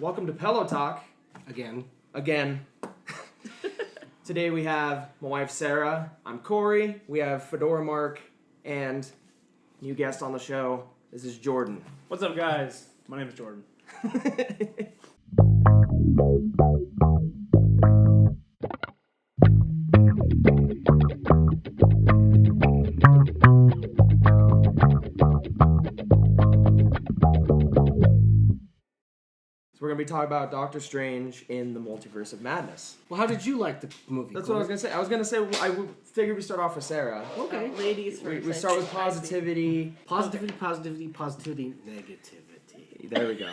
Welcome to Pillow Talk. Again. Today we have my wife Sara. I'm Corey. We have Fedora Mark and new guest on the show. This is Jordan. What's up, guys? My name is Jordan. So we're going to be talking about Doctor Strange in the Multiverse of Madness. Well, how did you like the movie? That's what I was going to say. I was going to say, I figured we start off with Sara. Okay. Ladies first. We start with positivity. Positivity, negativity. There we go.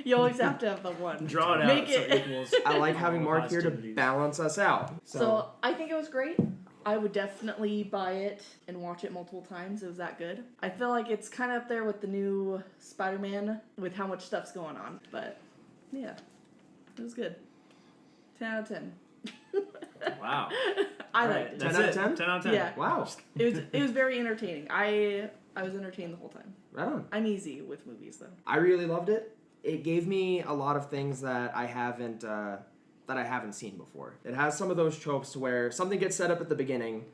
You always have to have the one. Draw it out. Make So it. equals I like having Mark here to positivities. balance us out. So I think it was great. I would definitely buy it and watch it multiple times. It was that good. I feel like it's kind of up there with the new Spider-Man with how much stuff's going on. But yeah, it was good. 10 out of 10. Wow. I All liked right, it. that's 10 out of it. 10? 10 out of 10. Yeah. Wow. It was very entertaining. I was entertained the whole time. Right on. I'm easy with movies though. I really loved it. It gave me a lot of things that I haven't seen before. It has some of those tropes where something gets set up at the beginning,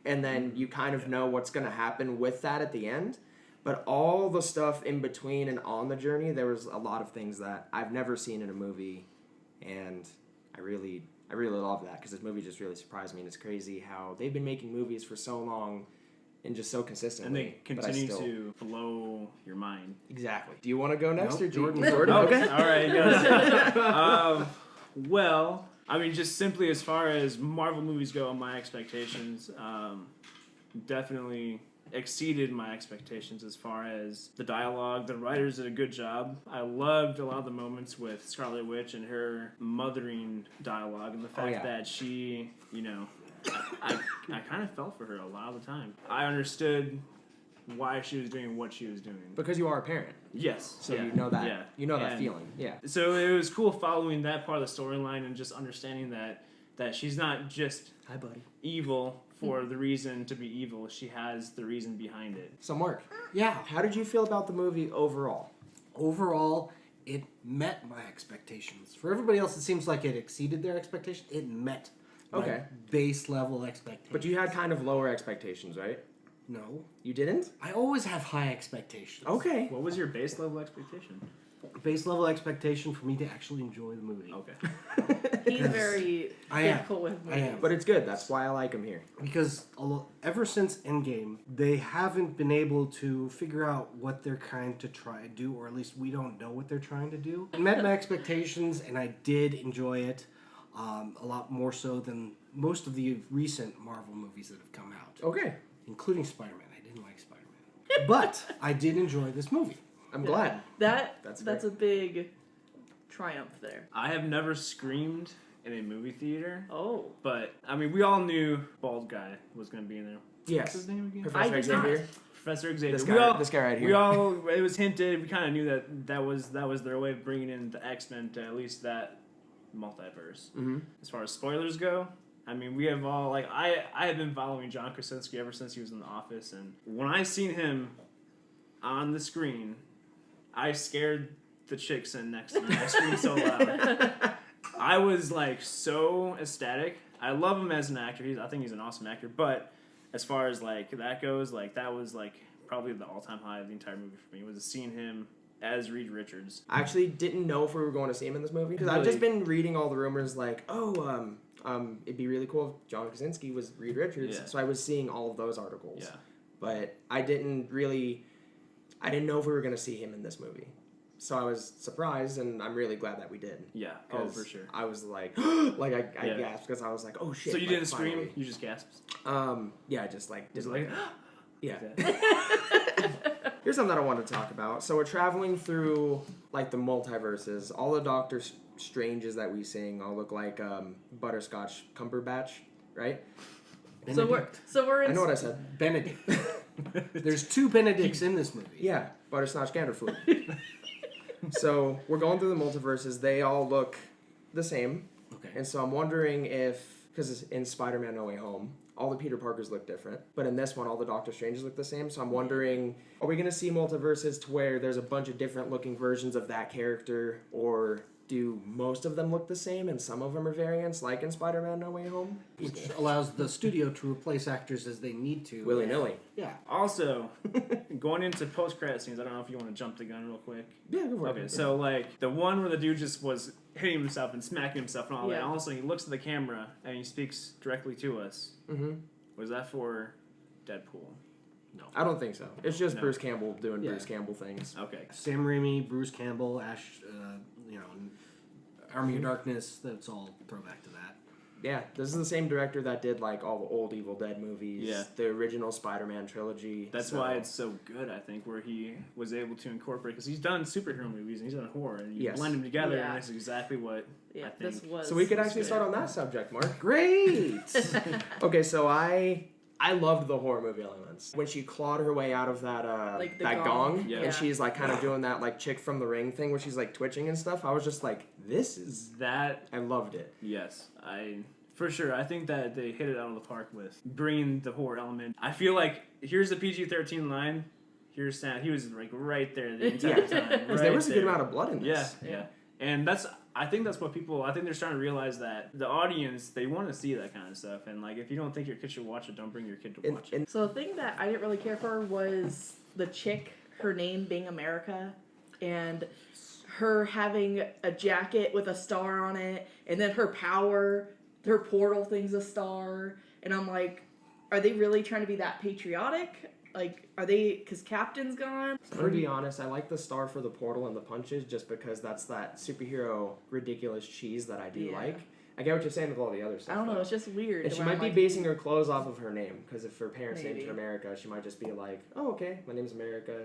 and then you kind of know what's going to happen with that at the end. But all the stuff in between and on the journey, there was a lot of things that I've never seen in a movie, and I really love that because this movie just really surprised me. And it's crazy how they've been making movies for so long and just so consistently. And they continue but I still... to blow your mind. Exactly. Do you want to go next Nope, or Jordan? Jordan? Oh, Okay. All right, guys. Well, I mean, just simply as far as Marvel movies go, my expectations definitely exceeded my expectations as far as the dialogue. The writers did a good job. I loved a lot of the moments with Scarlet Witch and her mothering dialogue and the fact that she, I kind of felt for her a lot of the time. I understood why she was doing what she was doing. Because you are a parent. Yes. So yeah, you know that. Yeah. You know that And feeling. Yeah. So it was cool following that part of the storyline and just understanding that she's not just Hi, buddy. evil for the reason to be evil. She has the reason behind it. So, Mark, Yeah. how did you feel about the movie overall? Overall, it met my expectations. For everybody else, it seems like it exceeded their expectations. It met my base level expectations. But you had kind of lower expectations, right? No. You didn't? I always have high expectations. Okay. What was your base level expectation? Base level expectation for me to actually enjoy the movie. Okay. He's very I am. difficult with movies. I am. But it's good. That's why I like him here. Because ever since Endgame, they haven't been able to figure out what they're trying to try to do, or at least we don't know what they're trying to do. It met my expectations, and I did enjoy it a lot more so than most of the recent Marvel movies that have come out, Okay. including Spider-Man. I didn't like Spider-Man. But I did enjoy this movie. I'm glad. That's great. a big triumph there. I have never screamed in a movie theater, Oh. but I mean, we all knew Bald Guy was going to be in there. Yes. What's his name again? Professor I did not. Xavier. Professor Xavier. This guy right here. We all, it was hinted. We kind of knew that was their way of bringing in the X-Men to at least that multiverse. Mm-hmm. As far as spoilers go, I mean, we have all, like, I have been following John Krasinski ever since he was in The Office, and when I seen him on the screen, I scared the chick sitting next to me. I screamed so loud. I was, like, so ecstatic. I love him as an actor. I think he's an awesome actor, but as far as, like, that goes, like, that was, like, probably the all-time high of the entire movie for me, was seeing him as Reed Richards. I actually didn't know if we were going to see him in this movie. Because I've just been reading all the rumors like, it'd be really cool if John Krasinski was Reed Richards. Yeah. So I was seeing all of those articles. Yeah. But I didn't know if we were going to see him in this movie. So I was surprised, and I'm really glad that we did. Yeah, oh, for sure. I was like, I Yeah. gasped because I was like, oh shit. So you like, didn't scream? finally. You just gasped? Yeah, just like, Just like, yeah. that. Here's something that I wanted to talk about. So we're traveling through like the multiverses. All the Doctor Stranges that we sing all look like Butterscotch Cumberbatch, right? Benedict. So we're in. I know what I said. Benedict. There's two Benedicts in this movie. Yeah, Butterscotch Ganderfoot. So we're going through the multiverses. They all look the same. Okay. And so I'm wondering if, because in Spider-Man No Way Home, all the Peter Parkers look different. But in this one, all the Doctor Stranges look the same. So I'm wondering, are we going to see multiverses to where there's a bunch of different looking versions of that character, or do most of them look the same and some of them are variants, like in Spider-Man No Way Home? Which allows the studio to replace actors as they need to. Willy-nilly. Yeah. Also, going into post-credit scenes, I don't know if you want to jump the gun real quick. Yeah, go for it. Okay, so like the one where the dude just was hitting himself and smacking himself and all that, Yeah. and all of a sudden he looks at the camera and he speaks directly to us. Mm-hmm. Was that for Deadpool? No. I don't think so. It's just No. Bruce Campbell doing Yeah. Bruce Campbell things. Okay. Sam Raimi, Bruce Campbell, Army of Darkness. That's all throwback to that. Yeah, this is the same director that did like all the old Evil Dead movies, Yeah. the original Spider-Man trilogy. That's so- why it's so good, I think, where he was able to incorporate, because he's done superhero movies and he's done horror, and you Yes. blend them together, Yeah. and that's exactly what I Yeah, think. this was. So we could actually good. start on that subject, Mark. Great. Okay, so I loved the horror movie elements. When she clawed her way out of that Like the that gong? gong, Yeah. and she's like kind of doing that like chick from The Ring thing where she's like twitching and stuff, I was just like, this is... That, I loved it. yes, for sure, I think that they hit it out of the park with bringing the horror element. I feel like, here's the PG-13 line, here's Sam, he was like right there the entire Yeah. time. Because Right there was a good there. amount of blood in Yeah, this. yeah. And I think that's what people, I think they're starting to realize that the audience, they want to see that kind of stuff. And like, if you don't think your kid should watch it, don't bring your kid to And, watch it. and So the thing that I didn't really care for was the chick, her name being America, and her having a jacket with a star on it, and then her power, her portal thing's a star, and I'm like, are they really trying to be that patriotic? Like, are they, because Captain's gone? I'm gonna be honest, I like the star for the portal and the punches just because that's that superhero ridiculous cheese that I do Yeah. like. I get what you're saying with all the other stuff. I don't know, though. it's just weird. And she where might I'm be like, basing her clothes off of her name, because if her parents named Maybe. her America, she might just be like, oh, okay, my name's America,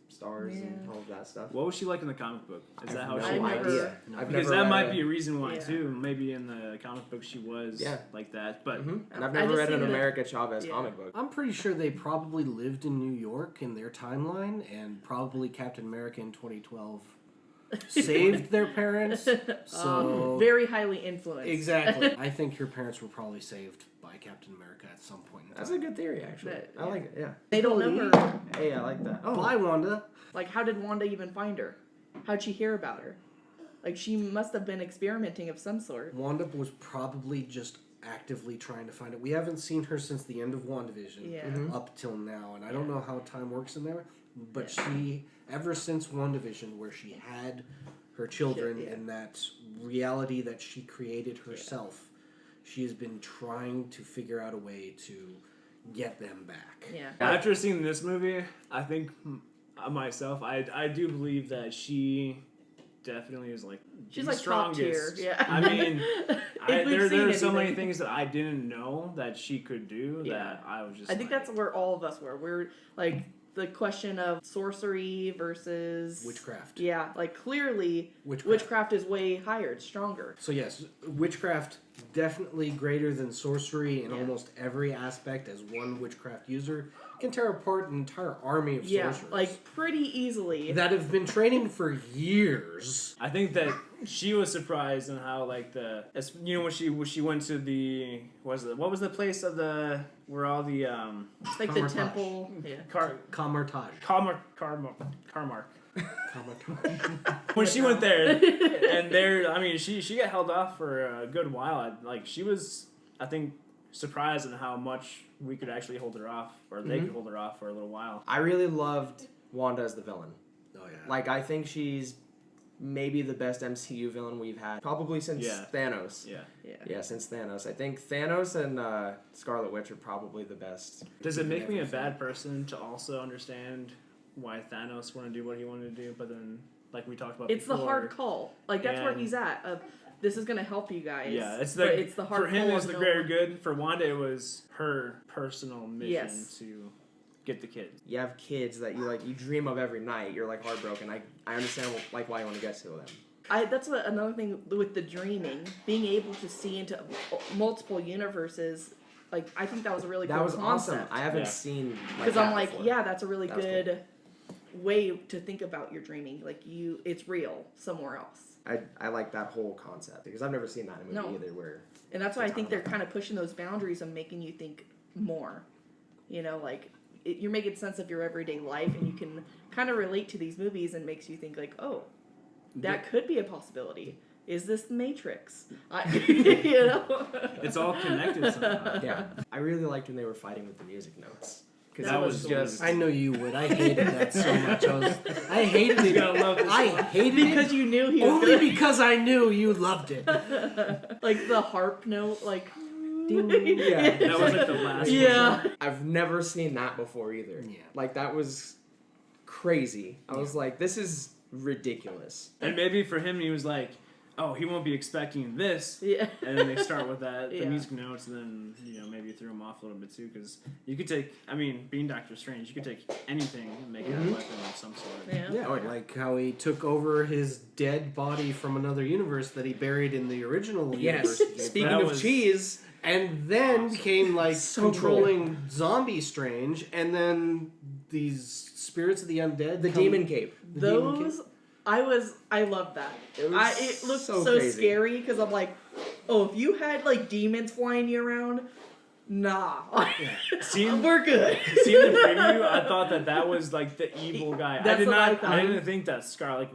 stars and Yeah. all of that stuff. What was she like in the comic book? Is that how no she I've was? never- idea. No. I've Because never that read might a- be a reason why Yeah. too. Maybe in the comic book she was Yeah. like that. But Mhm. And I've I never just read an seen the- America Chavez Yeah. comic book. I'm pretty sure they probably lived in New York in their timeline, and probably Captain America in 2012 saved their parents. So very highly influenced. exactly, I think her parents were probably saved by Captain America at some point in time. That's a good theory, actually. But, I like it, yeah. They don't know her. Hey, I like that. Oh, Bye, Wanda. Like, how did Wanda even find her? How'd she hear about her? Like, she must have been experimenting of some sort. Wanda was probably just actively trying to find it. We haven't seen her since the end of WandaVision Yeah. up till now, and I don't know how time works in there, but she, ever since WandaVision, where she had her children Yeah. and that reality that she created herself, she has been trying to figure out a way to get them back. Yeah. after seeing this movie, I think myself, I do believe that she definitely is like She's the like top tier. strongest. Yeah. I mean, If we've there are seen so many anything. things that I didn't know that she could do Yeah. that I was just. I think like, that's where all of us were. We're like the question of sorcery versus Witchcraft. Yeah, like clearly Witchcraft. is way higher, it's stronger. So yes, witchcraft definitely greater than sorcery in Yeah. almost every aspect. As one witchcraft user, can tear apart an entire army of Yeah, sorcerers like pretty easily. that have been training for years. I think that she was surprised on how like when she went to the what was the place of the where all the like the Kamartaj. temple. Yeah. Kamartaj. Carmark. Kamartaj. When she went there, and there, I mean, she got held off for a good while. Like she was, I think, surprised in how much we could actually hold her off, or they could hold her off for a little while. I really loved Wanda as the villain. Oh yeah. Like, I think she's maybe the best MCU villain we've had. Probably since Yeah. Thanos. Yeah. Yeah. Yeah, since Thanos. I think Thanos and Scarlet Witch are probably the best. Does it make me a bad person to also understand why Thanos wanted to do what he wanted to do, but then, like we talked about It's the before, hard call. Like that's where And- he's at. Of this is gonna help you guys. Yeah, it's but the it's the hard for him call it's of the no greater one- good. For Wanda, it was her personal mission Yes. to get the kid. You have kids that you dream of every night. You're like heartbroken. I understand like why you want to get to them. That's what another thing with the dreaming, being able to see into multiple universes. Like I think that was a really That cool was awesome. concept. I haven't Yeah. seen Because that I'm like, before. yeah, that's a really That was good way to think about your dreaming. Like it's real somewhere else. I like that whole concept because I've never seen that in a movie No. either. Where And that's why I think they're kind of pushing those boundaries and making you think more. You know, like you're making sense of your everyday life, and you can kind of relate to these movies, and makes you think like, oh, that could be a possibility. Is this the Matrix? You know, It's all connected somehow. yeah, I really liked when they were fighting with the music notes because That that was was just I know you would. I hated that so much. I hated it. gotta love this I one. hated because it you knew he was only gonna, because I knew you loved it. like the harp note, like. yeah. That was like the last Yeah. I've never seen that before either. Yeah. Like that was crazy. I was like, this is ridiculous. And maybe for him, he was like, oh, he won't be expecting this. Yeah. And then they start with that, the Yeah. music notes, and then, maybe threw him off a little bit too, because you could take, being Doctor Strange, you could take anything and make it a weapon of some sort. Yeah. Yeah, oh, yeah. Like how he took over his dead body from another universe that he buried in the original Yes. universe. Speaking That of was- cheese, And then Awesome. became like So controlling zombie Strange, and then these spirits of the undead. the come- demon cape. the demon Those, king- I love that. It was It looked so so crazy. scary because I'm like, oh, if you had like demons flying you around, nah, Seeing, we're good. seeing the preview, I thought that was like the evil guy. That's what I thought. I didn't think that Scarlet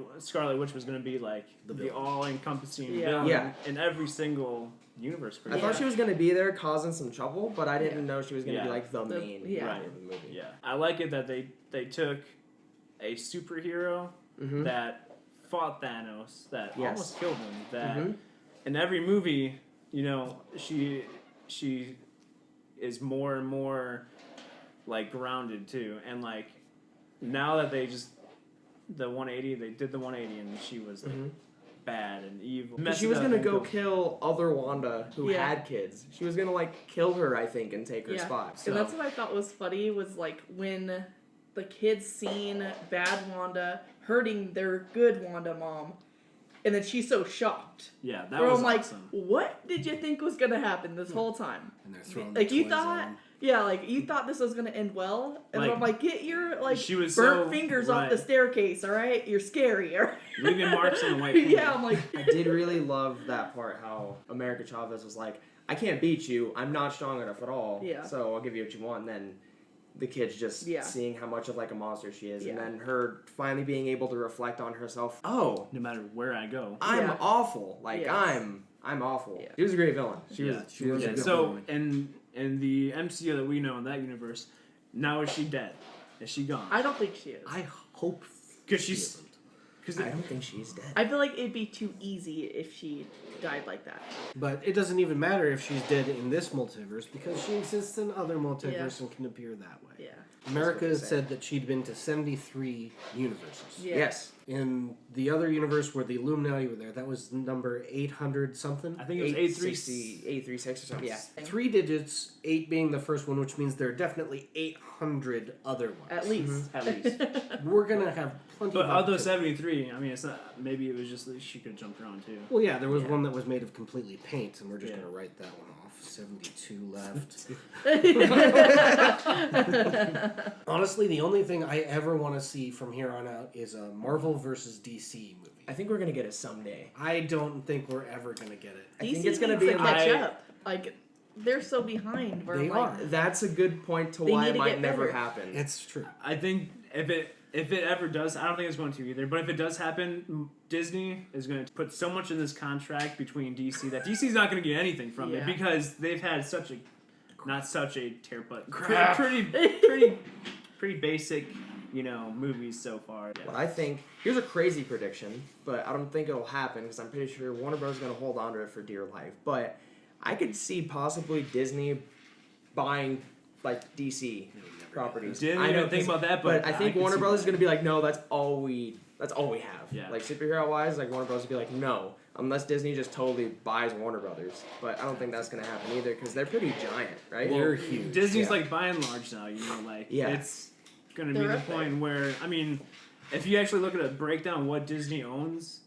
Witch was going to be like the all-encompassing Yeah. villain Yeah. in every single universe. I thought Yeah. she was gonna be there causing some trouble, but I didn't Yeah. know she was gonna Yeah. be like the The- main yeah. part of the movie. Yeah, I like it that they took a superhero Mhm. that fought Thanos, that Yes. almost killed him. That Mhm. in every movie, she is more and more like grounded too, and like now that they did the 180, and she was like Mhm. bad and evil. 'Cause Messed she was up gonna and go killed- kill other Wanda who Yeah. had kids. She was gonna like kill her, I think, and take her Yeah. spot. So And that's what I thought was funny was like when the kids seen bad Wanda hurting their good Wanda mom, and then she's so shocked. Yeah, that Where was I'm like, awesome. what did you think was gonna happen this whole time? And they're throwing Like the you toys thought, at him. yeah, like you thought this was gonna end well, and then Like, I'm like, get your like she was burnt so- fingers off right. the staircase, all right? You're scary, all right? Leaving marks on the white paint. Yeah, I'm like, I did really love that part how America Chavez was like, I can't beat you, I'm not strong enough at all. Yeah. So I'll give you what you want. And then the kid's just Yeah. seeing how much of like a monster she is, and Yeah. then her finally being able to reflect on herself. Oh, No matter where I go. I'm Yeah. awful. Like Yes. I'm awful. Yeah. She was a great villain. She Yeah. was she was a Yeah. good So villain. in the MCU that we know in that universe, now is she dead? Is she gone? I don't think she is. I hope 'Cause she she's- isn't. Because I don't think she's dead. I feel like it'd be too easy if she died like that. But it doesn't even matter if she's dead in this multiverse because she exists in other multiverse Yeah. and can appear that way. Yeah. America That's what they said that she'd been to 73 universes. Yeah. Yes. In the other universe where the Illuminati were there, that was number 800 something. I think it was 836 or something. Yeah. 3 digits, 8 being the first one, which means there are definitely 800 other ones. At least. at least. We're gonna have plenty But of of those opportunity. 73, I mean, it's not. Maybe it was just that she could have jumped around too. Well, yeah, there was Yeah. one that was made of completely paint, and we're just Yeah. gonna write that one off. 72 left. Honestly, the only thing I ever want to see from here on out is a Marvel versus DC movie. I think we're gonna get it someday. I don't think we're ever gonna get it. I DC think it's gonna needs be to in catch my- up. Like they're so behind. Where They I'm like, are. That's a good point to They why need it to might get never better. happen. It's true. I think if it ever does, I don't think it's going to either. But if it does happen, Disney is going to put so much in this contract between DC that DC's not going to get anything from Yeah. it because they've had such a, not such a tear, but Crap. pretty basic, movies so far. Yeah. What I think, here's a crazy prediction, but I don't think it'll happen because I'm pretty sure Warner Bros. Is going to hold on to it for dear life. But I could see possibly Disney buying like DC properties. Didn't I even know, think 'cause- about that, but I think could Warner see Bros. is that. going to be like, no, that's all we have. Yeah. Like superhero wise, like Warner Bros. Would be like, no, unless Disney just totally buys Warner Brothers. But I don't think that's going to happen either because they're pretty giant, right? They're huge. Disney's Yeah. like by and large now, like Yeah. it's going to be They're the up there. point where I mean, if you actually look at a breakdown of what Disney owns,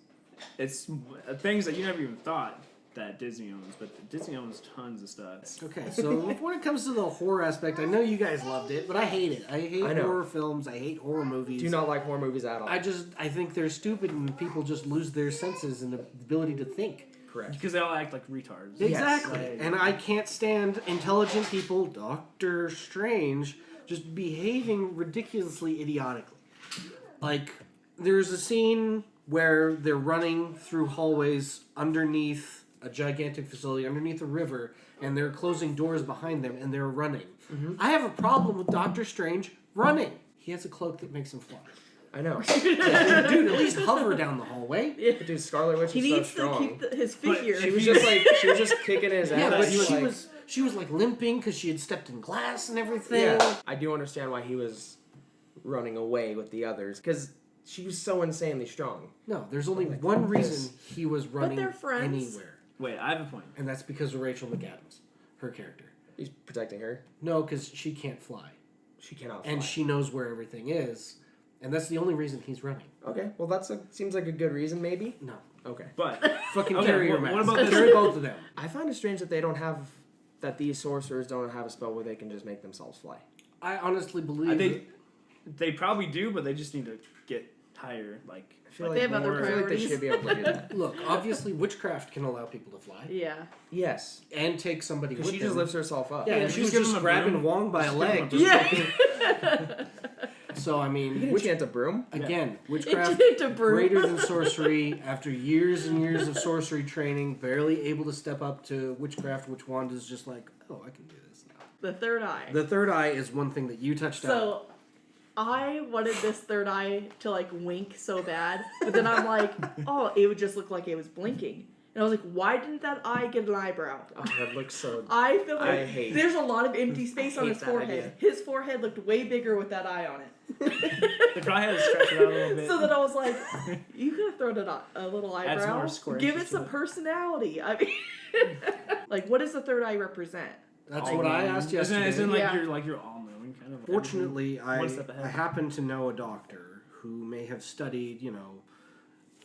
it's things that you never even thought that Disney owns, but Disney owns tons of stuff. Okay, so when it comes to the horror aspect, I know you guys loved it, but I hate it. I hate horror films. I hate horror movies. Do not like horror movies at all. I think they're stupid and people just lose their senses and the ability to think. Correct. Because they all act like retards. Exactly. Yes. And I can't stand intelligent people, Doctor Strange, just behaving ridiculously idiotically. Like, there's a scene where they're running through hallways underneath a gigantic facility, underneath a river, and they're closing doors behind them, and they're running. Mm-hmm. I have a problem with Doctor Strange running. He has a cloak that makes him fly. I know. Dude, at least hover down the hallway. Yeah. But dude, Scarlet Witch He is needs so strong. to keep his figure. She was just kicking his ass. Yeah, but like, she was like limping because she had stepped in glass and everything. Yeah, I do understand why he was running away with the others, because she was so insanely strong. No, there's only one reason he was running they're friends. anywhere. Wait, I have a point. And that's because of Rachel McAdams, her character. He's protecting her. No, because she can't fly. She cannot fly. And she knows where everything is. And that's the only reason he's running. Okay, well seems like a good reason, maybe. No. Okay. But Fucking Okay, carry your what mask. about this- Carry both of them. I find it strange that that these sorcerers don't have a spell where they can just make themselves fly. I honestly believe they probably do, but they just need to get higher. Like, I feel They have other I feel like they priorities. should be able to do that. Look, obviously witchcraft can allow people to fly. Yeah. Yes. And take somebody with Because she them. just lifts herself up. Yeah, and just she was give just him a grabbing broom. Wong by a leg. Yeah. So, I You mean, can enchant a broom. again, witchcraft It's a broom. greater than sorcery. After years and years of sorcery training, barely able to step up to witchcraft, which Wanda's just like, oh, I can do this now. The third eye. The third eye is one thing that you touched on. So, I wanted this third eye to like wink so bad, but then I'm like, oh, it would just look like it was blinking. And I was like, why didn't that eye get an eyebrow? Oh, that looks so... I feel I like hate- there's a lot of empty space on hate his that forehead. idea. His forehead looked way bigger with that eye on it. they probably had to stretch it out a little bit. So then I was like, you could have thrown a little Add some eyebrow. more squares Give to it some it. personality. I mean, like, what does the third eye represent? That's what I asked yesterday. Isn't like Yeah. you're all knowing kind of. Fortunately, One step ahead. I happen to know a doctor who may have studied,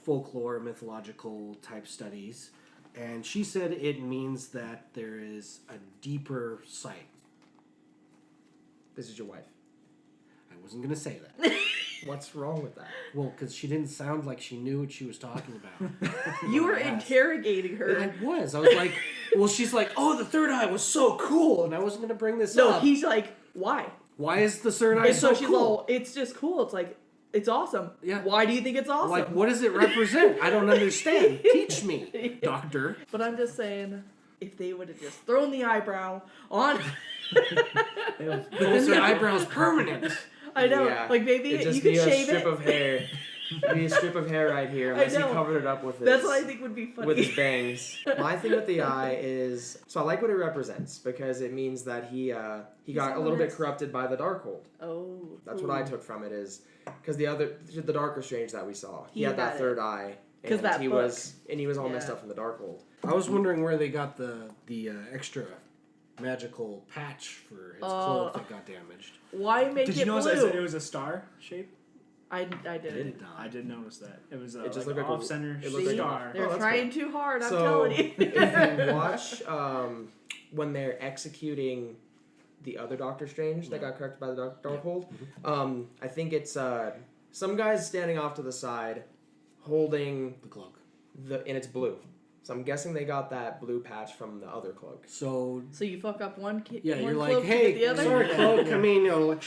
folklore, mythological type studies, and she said it means that there is a deeper sight. This is your wife. I wasn't going to say that. What's wrong with that? Well, because she didn't sound like she knew what she was talking about. You were Yes. interrogating I her. was. I was like, well, she's like, oh, the third eye was so cool, and I wasn't going to bring this No, up. he's like, why? Why is the third eye And so so she's cool? all, it's just cool. It's like, it's awesome. Yeah. Why do you think it's awesome? Like, what does it represent? I don't understand. Teach me, doctor. But I'm just saying, if they would have just thrown the eyebrow on, But then the eyebrow's permanent. I know, Yeah. like maybe It just you could be a shave strip it. of hair. Maybe a strip of hair right here, unless he know. covered it up with his... That's what I think would be funny. with his bangs. My thing with the eye is, so I like what it represents because it means that he got a little bit corrupted by the Darkhold. Oh, That's what I took from it is because the Darker Strange that we saw, he He had that got third eye, 'Cause and that he book. was all messed Yeah. up from the Darkhold. I was wondering where they got the extra magical patch for his cloak that got damaged. why make Did it you notice blue? it was a star shape? I didn't. I did notice that. It was It just like looked like a- off center it looked See? like a- star. They're that's trying too hard. I'm So telling you. if you watch when they're executing the other Doctor Strange that got corrupted by the Darkhold, I think it's some guy's standing off to the side holding The cloak. and it's blue. So I'm guessing they got that blue patch from the other cloak. So So you fuck up one yeah, one you're cloak like, to hey, get the other. sorry, cloak. I mean, like,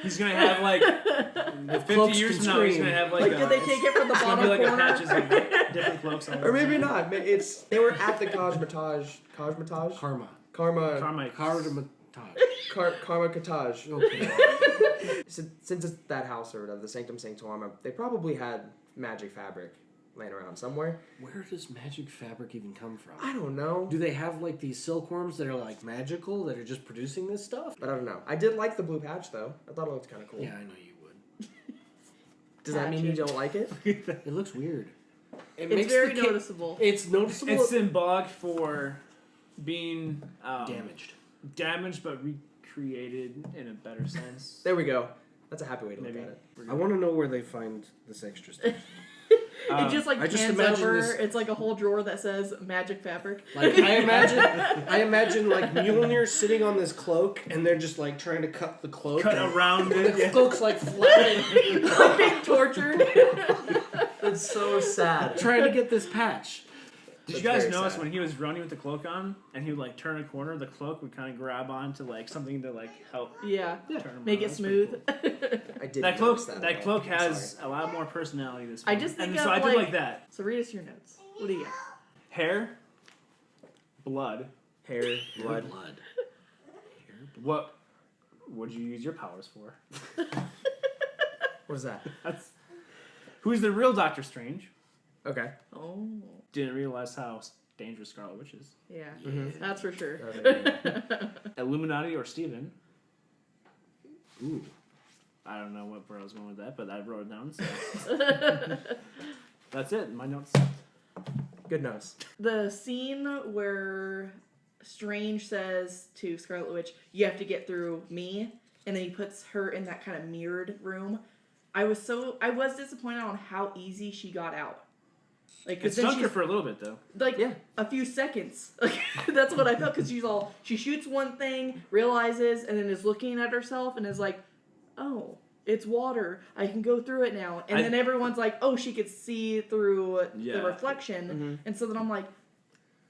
He's gonna have like 50 cloaks years can from now. He's scream. gonna have Like, did they take it from the It's gonna bottom be like corner? a patches of different cloaks. All Or maybe not. They were at the Cosmetage. karma. Karma. Carmike. Karma Cottage. Okay. Since it's that house or whatever, the Sanctum Sanctorum, they probably had magic fabric laying around somewhere. Where does magic fabric even come from? I don't know. Do they have like these silkworms that are like magical that are just producing this stuff? But I don't know. I did like the blue patch though. I thought it looked kind of cool. Yeah, I know you would. Does that mean you don't like it? It looks weird. It It's very the noticeable. It's noticeable. It's symbolic for being damaged. but recreated in a better sense. There we go. That's a happy way to look Maybe. at it. I want to know where they find this extra stuff. It just like I just pans imagine over. this- It's like a whole drawer that says magic fabric. Like I imagine like Mjolnir sitting on this cloak, and they're just like trying to cut the cloak. Cut and around the it. Yeah. cloak's like flapping, Being tortured. It's so sad. trying to get this patch. Did you That's guys very notice sad. when he was running with the cloak on, and he would like turn a corner, the cloak would kind of grab onto like something to like help Yeah. turn him Make around. it That's pretty smooth. cool. I did That notice cloak, that cloak I'm has sorry. a lot more personality. This I film. just think and of, so I did like- like that. So read us your notes. What do you got? Hair, blood. Hair, blood. What would you use your powers for? What is that? That's who's the real Doctor Strange. Okay. Oh. Didn't realize how dangerous Scarlet Witch is. Yeah. Mhm. That's for sure. Illuminati or Steven. Ooh. I don't know where I was going with that, but I wrote it down. So. That's it. My notes. Good notes. The scene where Strange says to Scarlet Witch, "You have to get through me," and then he puts her in that kind of mirrored room. I was disappointed on how easy she got out. Like, It cause then stunk her she's for a little bit though. like Yeah. a few seconds. Like that's what I felt because she shoots one thing, realizes, and then is looking at herself and is like, "Oh, it's water. I can go through it now." And then everyone's like, "Oh, she could see through Yeah. the reflection," and so then I'm like,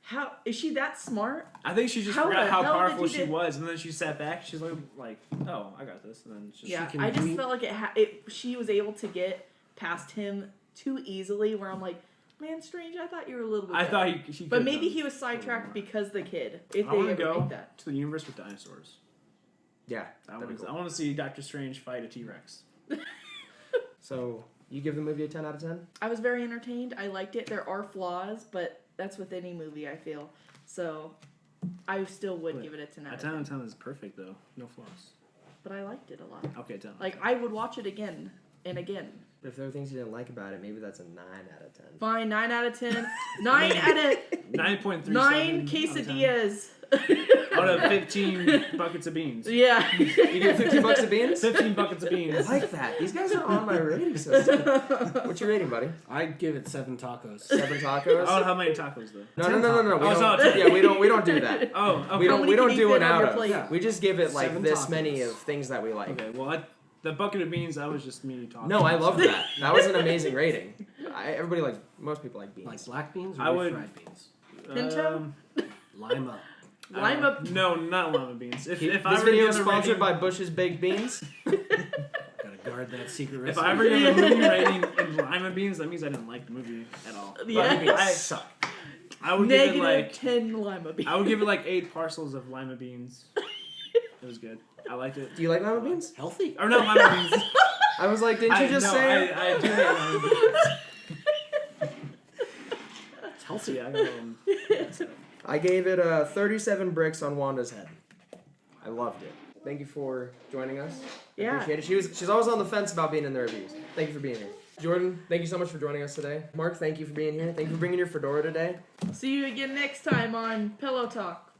"How is she that smart?" I think she just How forgot the how hell did powerful you she do- was, and then she sat back. She's like, "Oh, I got this." And then just Yeah, can I just do- felt like she was able to get past him too easily. Where I'm like, "Man, Strange, I thought you were a little bit." I better." thought she. But could've maybe done he was sidetracked more. because the kid. If I they want to ever go make that. to the universe with dinosaurs. Yeah. I that'd be want cool. to see Doctor Strange fight a T-Rex. So you give the movie a 10 out of 10? I was very entertained. I liked it. There are flaws, but that's with any movie, I feel. So I still would But give it a 10 A out of 10 10. out of 10 is perfect though. No flaws. But I liked it a lot. Okay, 10. Like, I would watch it again and again. If there are things you didn't like about it, maybe that's a 9 out of 10. Fine, 9 out of 10. 9 out of 9.37. 9 quesadillas. Out of 15 buckets of beans. Yeah. You get 50 bucks of beans? 15 buckets of I beans. like that. These guys are on my rating system. What's your rating, buddy? I'd give it 7 tacos. 7 tacos? Oh, how many tacos though? No. We Oh, don't, so- yeah, we don't do that. Oh, okay. We How don't many we can don't you do fit an on out your of. plate? We just give it like 7 this tacos. many of things that we like. Okay, well, the bucket of beans, that was just me talking. No, I love that. That was an amazing rating. Most people like beans. Like black beans or I would- refried beans? Pinto? Lima. Lime up. No, not lima beans. If this I ever video give is a sponsored rating, by Bush's Baked Beans. Gotta guard that secret If recipe. I ever give a movie rating in lima beans, that means I didn't like the movie at all. But Yeah. I suck. I would give it Negative like 10 lima beans. I would give it like 8 parcels of lima beans. It was good. I liked it. Do you like lima beans? Healthy. Or no, lima beans. I was like, didn't you just say it? I do hate lima beans. It's healthy. Yeah, I gave it 37 bricks on Wanda's head. I loved it. Thank you for joining us. I Yeah. appreciate it. She's always on the fence about being in the reviews. Thank you for being here. Jordan, thank you so much for joining us today. Mark, thank you for being here. Thank you for bringing your fedora today. See you again next time on Pillow Talk.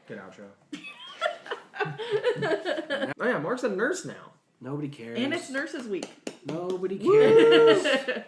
Good outro. Oh yeah, Mark's a nurse now. Nobody cares. And it's Nurses Week. Nobody cares.